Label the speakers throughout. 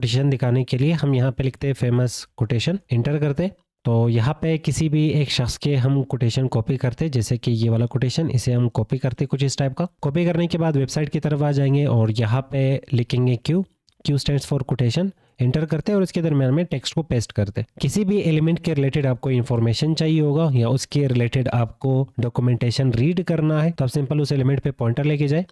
Speaker 1: Quotation दिखाने के लिए हम यहाँ पे लिखते हैं फेमस कोटेशन, इंटर करते। तो यहाँ पे किसी भी एक शख्स के हम कोटेशन कॉपी करते, जैसे कि ये वाला कोटेशन, इसे हम कॉपी करते कुछ इस टाइप का। कॉपी करने के बाद वेबसाइट की तरफ आ जाएंगे और यहाँ पे लिखेंगे Q stands for quotation, enter करते और इसके दरम्यान में टेक्स्ट को पेस्ट करते। किसी भी एलिमेंट के रिलेटेड आपको इन्फॉर्मेशन चाहिए होगा या उसके रिलेटेड आपको डॉक्यूमेंटेशन रीड करना है, तो आप सिंपल उस एलिमेंट पे पॉइंटर लेके जाए,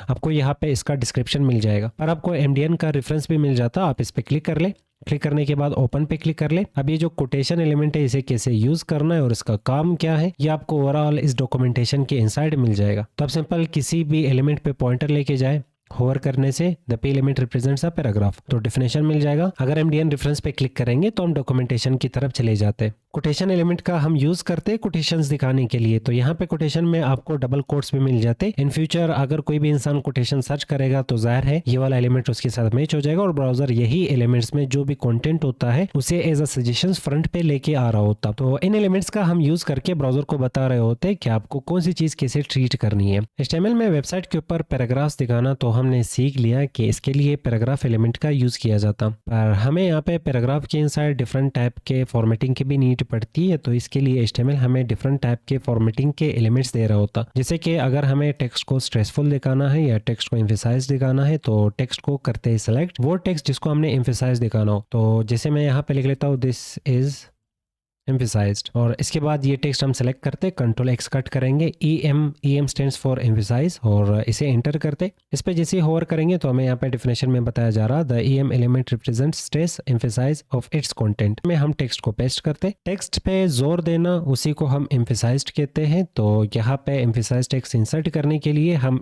Speaker 1: आपको यहाँ पे इसका डिस्क्रिप्शन मिल जाएगा और आपको एमडीएन का रेफरेंस भी मिल जाता। आप इस पे क्लिक कर ले, क्लिक करने के बाद ओपन पे क्लिक कर ले। अब ये जो कोटेशन एलिमेंट है इसे कैसे यूज करना है और इसका काम क्या है, ये आपको ओवरऑल इस डॉक्यूमेंटेशन के इनसाइड मिल जाएगा। तो आप सिंपल किसी भी एलिमेंट पे पॉइंटर लेके जाए, होवर करने से the pay element represents a paragraph, तो डेफिनेशन मिल जाएगा। अगर एमडीएन रेफरेंस पे क्लिक करेंगे तो हम डॉक्यूमेंटेशन की तरफ चले जाते हैं। कोटेशन एलिमेंट का हम यूज करते हैं कोटेशंस दिखाने के लिए, तो यहाँ पे कोटेशन में आपको डबल कोट्स भी मिल जाते। इन फ्यूचर अगर कोई भी इंसान कोटेशन सर्च करेगा तो जाहिर है ये वाला एलिमेंट उसके साथ मैच हो जाएगा और ब्राउजर यही एलिमेंट्स में जो भी कंटेंट होता है उसे एज अ सजेशंस फ्रंट पे लेके आ रहा होता। तो इन एलिमेंट्स का हम यूज करके ब्राउजर को बता रहे होते कि आपको कौन सी चीज कैसे ट्रीट करनी है। HTML में वेबसाइट के ऊपर पैराग्राफ्स दिखाना तो हमने सीख लिया कि इसके लिए पैराग्राफ एलिमेंट का यूज किया जाता, पर हमें यहाँ पे पैराग्राफ के इनसाइड डिफरेंट टाइप के फॉर्मेटिंग की भी नीड पड़ती है। तो इसके लिए HTML हमें डिफरेंट टाइप के फॉर्मेटिंग के एलिमेंट्स दे रहा होता, जैसे कि अगर हमें टेक्स्ट को स्ट्रेसफुल दिखाना है या टेक्स्ट को एम्फेसाइज दिखाना है तो टेक्स्ट को करते हैं सेलेक्ट वो टेक्स्ट जिसको हमने एम्फेसाइज दिखाना हो। तो जैसे मैं यहाँ पे लिख लेता हूँ दिस इज एम्फेसाइज्ड और इसके बाद ये टेक्स्ट हम सेलेक्ट करते, कंट्रोल एक्स कट करेंगे, EM स्टैंड्स फॉर एम्फेसाइज और इसे एंटर करते। इस पे जैसे होवर करेंगे तो हमें यहाँ पे डेफिनेशन में बताया जा रहा the EM element represents stress emphasize of its content में हम टेक्स्ट को पेस्ट करते। टेक्स्ट पे जोर देना उसी को हम एम्फेसाइज्ड कहते हैं। तो यहाँ पे एम्फेसाइज टेक्स्ट इंसर्ट करने के लिए हम